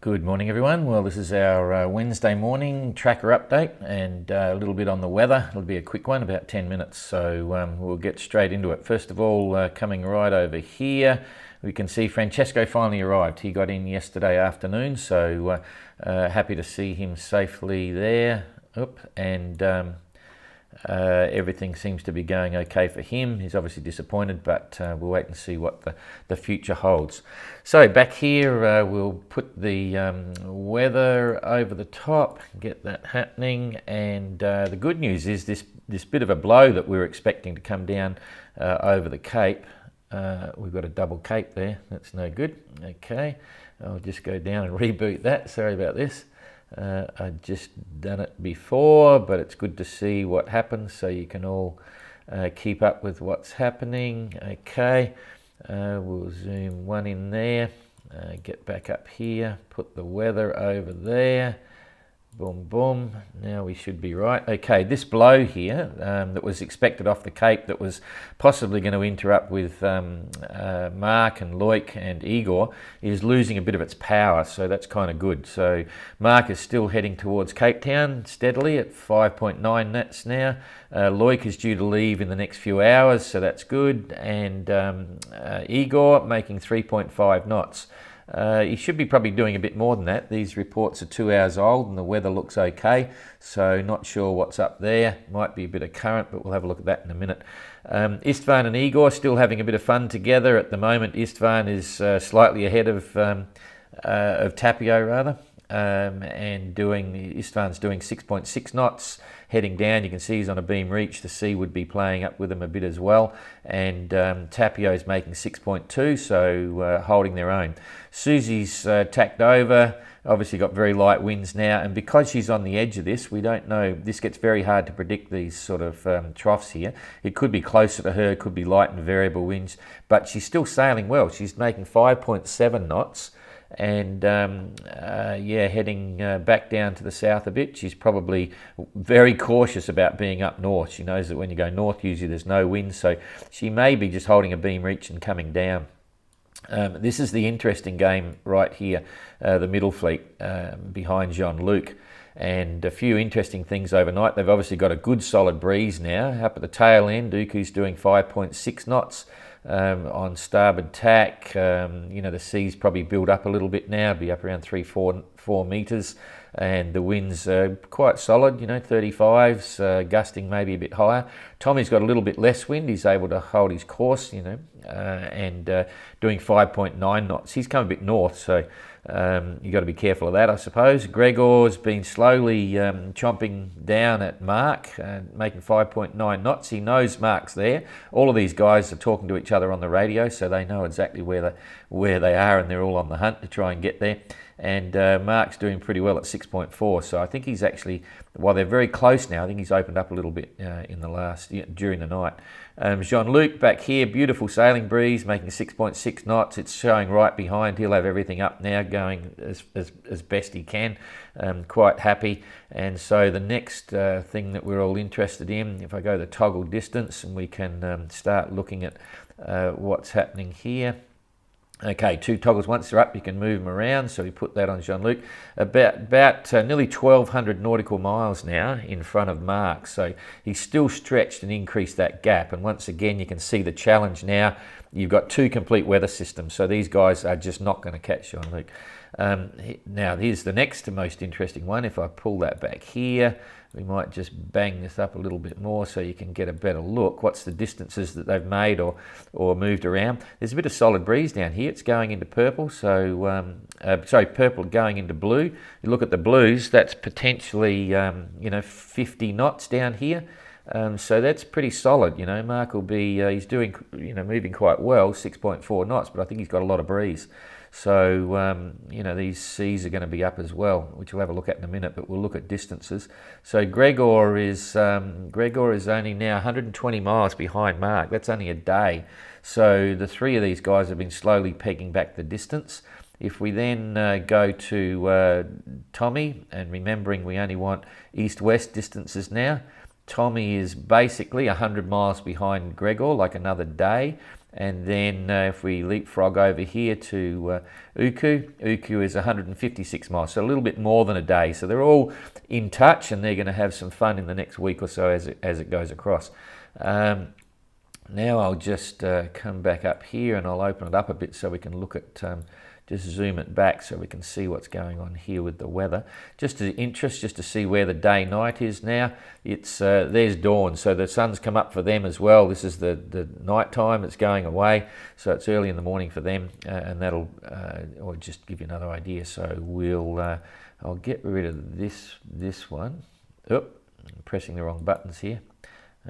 Good morning everyone. Well, this is our Wednesday morning tracker update and a little bit on the weather. It'll be a quick one, about 10 minutes, so we'll get straight into it. First of all, coming right over here, we can see Francesco finally arrived. He got in yesterday afternoon, so happy to see him safely there. Everything seems to be going okay for him. He's obviously disappointed, but we'll wait and see what the future holds. So back here, we'll put the weather over the top, get that happening. And the good news is this bit of a blow that we're expecting to come down over the Cape. We've got a double Cape there. That's no good. Okay, I'll just go down and reboot that. Sorry about this. I'd just done it before, but it's good to see what happens so you can all keep up with what's happening. Okay, we'll zoom one in there, get back up here, put the weather over there. Boom, boom. Now we should be right. Okay, this blow here that was expected off the Cape that was possibly going to interrupt with Mark and Loic and Igor is losing a bit of its power, so that's kind of good. So Mark is still heading towards Cape Town steadily at 5.9 knots now. Loic is due to leave in the next few hours, so that's good. And Igor making 3.5 knots. He should be probably doing a bit more than that. These reports are 2 hours old and the weather looks okay, so not sure what's up there. Might be a bit of current, but we'll have a look at that in a minute. Istvan and Igor still having a bit of fun together. At the moment, Istvan is slightly ahead of Tapio rather, and Istvan's doing 6.6 knots. Heading down, you can see he's on a beam reach. The sea would be playing up with him a bit as well. And Tapio's making 6.2, so holding their own. Susie's tacked over, obviously got very light winds now. And because she's on the edge of this, we don't know. This gets very hard to predict, these sort of troughs here. It could be closer to her, could be light and variable winds, but she's still sailing well. She's making 5.7 knots. And heading back down to the south a bit. She's probably very cautious about being up north. She knows that when you go north, usually there's no wind, so she may be just holding a beam reach and coming down. This is the interesting game right here, the middle fleet behind Jean-Luc. And a few interesting things overnight. They've obviously got a good solid breeze now. Up at the tail end, Uku's doing 5.6 knots. On starboard tack, the sea's probably built up a little bit now, be up around 4 meters, and the winds are quite solid, 35s, gusting maybe a bit higher. Tommy's got a little bit less wind. He's able to hold his course, and doing 5.9 knots. He's come a bit north, so you've got to be careful of that, I suppose. Gregor's been slowly chomping down at Mark, making 5.9 knots. He knows Mark's there. All of these guys are talking to each other on the radio, so they know exactly where they are, and they're all on the hunt to try and get there. And Mark's doing pretty well at 6.4, so I think he's actually, while they're very close now, I think he's opened up a little bit during the night. Jean-Luc back here, beautiful sailing breeze, making 6.6 knots. It's showing right behind. He'll have everything up now, going as best he can. Quite happy. And so the next thing that we're all interested in, if I go to toggle distance, and we can start looking at what's happening here. Okay, 2 toggles. Once they're up, you can move them around. So we put that on Jean-Luc. About nearly 1,200 nautical miles now in front of Mark. So he's still stretched and increased that gap. And once again, you can see the challenge now. You've got 2 complete weather systems. So these guys are just not going to catch Jean-Luc. Now, here's the next most interesting one. If I pull that back here, we might just bang this up a little bit more so you can get a better look. What's the distances that they've made or moved around? There's a bit of solid breeze down here. It's going into purple, so purple going into blue. You look at the blues, that's potentially 50 knots down here. So that's pretty solid. Mark will be he's doing moving quite well, 6.4 knots, but I think he's got a lot of breeze. So, these seas are going to be up as well, which we'll have a look at in a minute, but we'll look at distances. So Gregor is only now 120 miles behind Mark. That's only a day. So the 3 of these guys have been slowly pegging back the distance. If we then go to Tommy, and remembering we only want east-west distances now, Tommy is basically 100 miles behind Gregor, like another day. And then if we leapfrog over here to Uku is 156 miles, so a little bit more than a day. So they're all in touch, and they're going to have some fun in the next week or so as it goes across. Now I'll just come back up here, and I'll open it up a bit so we can look at, just zoom it back so we can see what's going on here with the weather. Just as interest, just to see where the day-night is now. It's there's dawn, so the sun's come up for them as well. This is the night time. It's going away, so it's early in the morning for them, and that'll or just give you another idea. So we'll I'll get rid of this one. Oh, I'm pressing the wrong buttons here.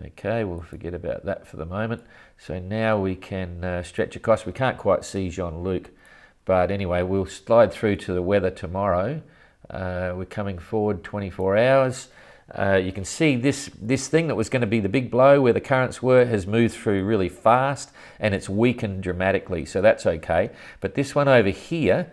Okay, we'll forget about that for the moment. So now we can stretch across. We can't quite see Jean-Luc, but anyway, we'll slide through to the weather tomorrow. We're coming forward 24 hours. You can see this thing that was going to be the big blow where the currents were has moved through really fast, and it's weakened dramatically, so that's okay. But this one over here,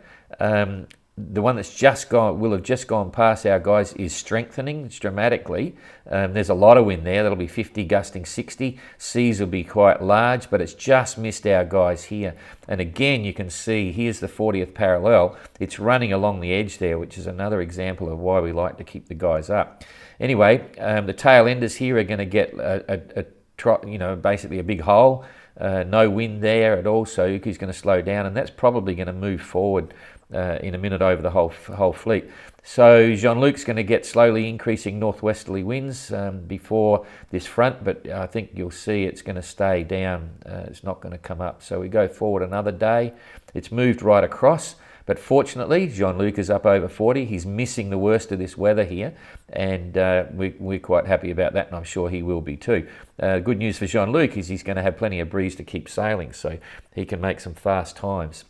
the one that's just gone, will have just gone past our guys, is strengthening dramatically. There's a lot of wind there. That'll be 50 gusting 60. Seas will be quite large, but it's just missed our guys here. And again, you can see here's the 40th parallel. It's running along the edge there, which is another example of why we like to keep the guys up. Anyway, the tail enders here are going to get basically a big hole. No wind there at all, so Uki's going to slow down, and that's probably going to move forward in a minute over the whole fleet. So Jean-Luc's going to get slowly increasing northwesterly winds before this front, but I think you'll see it's going to stay down. It's not going to come up. So we go forward another day. It's moved right across, but fortunately Jean-Luc is up over 40. He's missing the worst of this weather here, and we're quite happy about that, and I'm sure he will be too. Good news for Jean-Luc is he's going to have plenty of breeze to keep sailing, so he can make some fast times.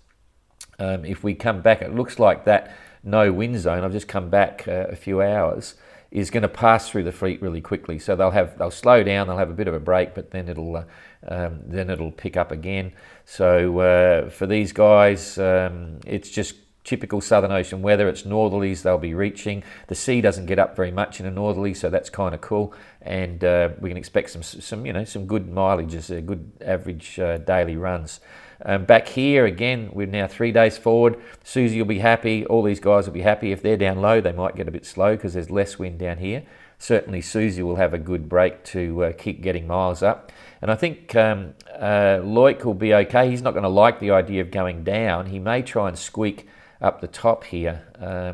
If we come back, it looks like that no wind zone, I've just come back a few hours, is going to pass through the fleet really quickly. So they'll slow down, they'll have a bit of a break, but then it'll pick up again. So for these guys, it's just typical Southern Ocean weather. It's northerlies they'll be reaching. The sea doesn't get up very much in a northerly, so that's kind of cool. And we can expect some good mileages, good average daily runs. Back here again, we're now 3 days forward. Susie will be happy. All these guys will be happy. If they're down low, they might get a bit slow because there's less wind down here. Certainly Susie will have a good break to keep getting miles up. And I think Loic will be okay. He's not going to like the idea of going down. He may try and squeak up the top here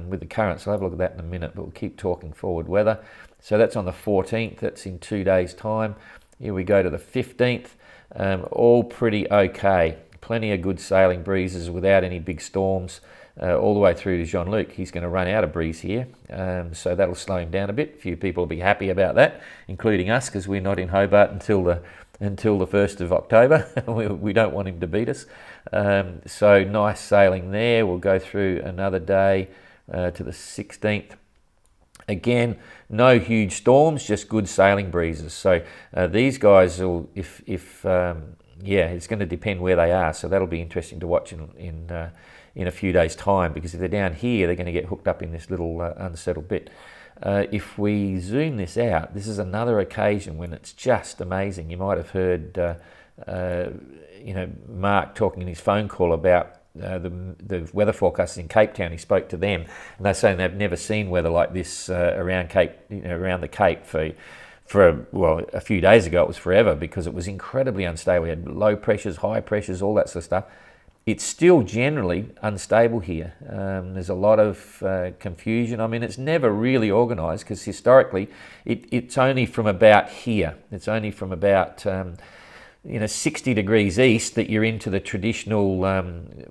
with the currents. I'll have a look at that in a minute, but we'll keep talking forward weather. So that's on the 14th. That's in 2 days' time. Here we go to the 15th. All pretty okay. Plenty of good sailing breezes without any big storms all the way through to Jean-Luc. He's going to run out of breeze here, so that'll slow him down a bit. A few people will be happy about that, including us, because we're not in Hobart until the 1st of October. we don't want him to beat us. So nice sailing there. We'll go through another day to the 16th. Again, no huge storms, just good sailing breezes. So these guys will, it's going to depend where they are. So that'll be interesting to watch in a few days' time, because if they're down here, they're going to get hooked up in this little unsettled bit. If we zoom this out, this is another occasion when it's just amazing. You might have heard, Mark talking in his phone call about the weather forecasters in Cape Town. He spoke to them, and they're saying they've never seen weather like this around the Cape for a few days ago. It was forever, because it was incredibly unstable. We had low pressures, high pressures, all that sort of stuff. It's still generally unstable here. There's a lot of confusion. I mean, it's never really organised, because historically it's only from about here. It's only from about 60 degrees east that you're into the traditional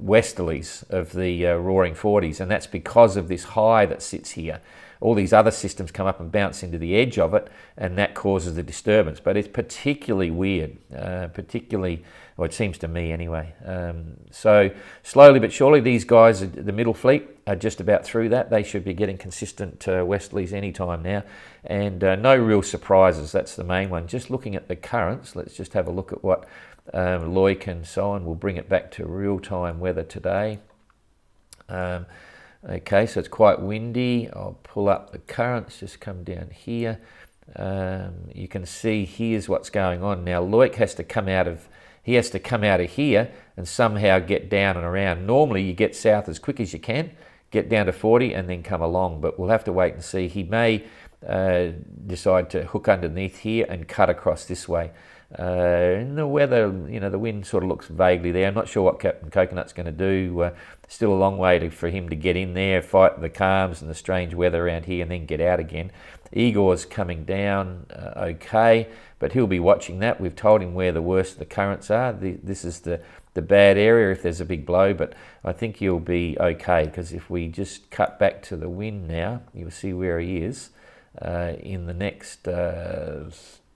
westerlies of the roaring 40s, and that's because of this high that sits here. All these other systems come up and bounce into the edge of it, and that causes the disturbance. But it's particularly weird, it seems to me anyway. So slowly but surely, these guys, the middle fleet, are just about through that. They should be getting consistent westerlies any time now, and no real surprises. That's the main one. Just looking at the currents, let's just have a look at what Loic and so on. We'll bring it back to real-time weather today. Okay, so it's quite windy. I'll pull up the currents, just come down here. You can see here's what's going on. Now, Loic has to come out of he has to come out of here and somehow get down and around. Normally you get south as quick as you can, get down to 40 and then come along, but we'll have to wait and see. He may decide to hook underneath here and cut across this way. And the weather, the wind sort of looks vaguely there. I'm not sure what Captain Coconut's going to do. Still a long way for him to get in there, fight the calms and the strange weather around here, and then get out again. Igor's coming down okay, but he'll be watching that. We've told him where the worst of the currents are. This is the bad area if there's a big blow, but I think he'll be okay, because if we just cut back to the wind now, you'll see where he is in the next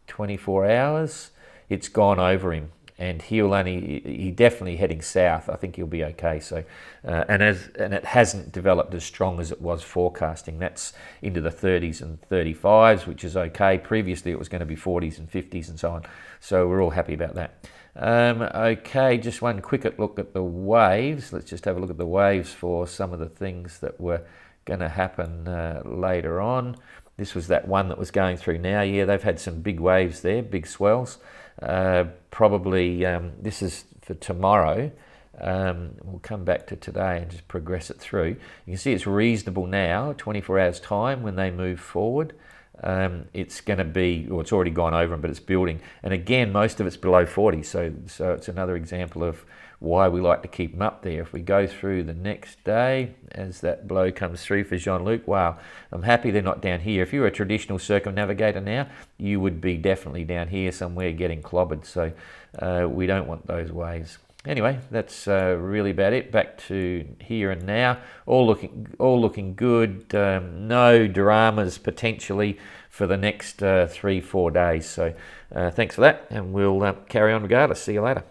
24 hours. It's gone over him, and he definitely heading south. I think he'll be okay. So, and it hasn't developed as strong as it was forecasting. That's into the 30s and 35s, which is okay. Previously, it was going to be 40s and 50s and so on. So we're all happy about that. Okay, just one quick look at the waves. Let's just have a look at the waves for some of the things that were going to happen later on. This was that one that was going through now. Yeah, they've had some big waves there, big swells. Probably this is for tomorrow. We'll come back to today and just progress it through. You can see it's reasonable now, 24 hours time when they move forward. It's going to be, well, it's already gone over them, but it's building. And again, most of it's below 40, so it's another example of why we like to keep them up there. If we go through the next day, as that blow comes through for Jean-Luc, wow, I'm happy they're not down here. If you were a traditional circumnavigator now, you would be definitely down here somewhere getting clobbered, so we don't want those waves. Anyway, that's really about it. Back to here and now. All looking good. No dramas potentially for the next 3-4 days. So thanks for that, and we'll carry on regardless. See you later.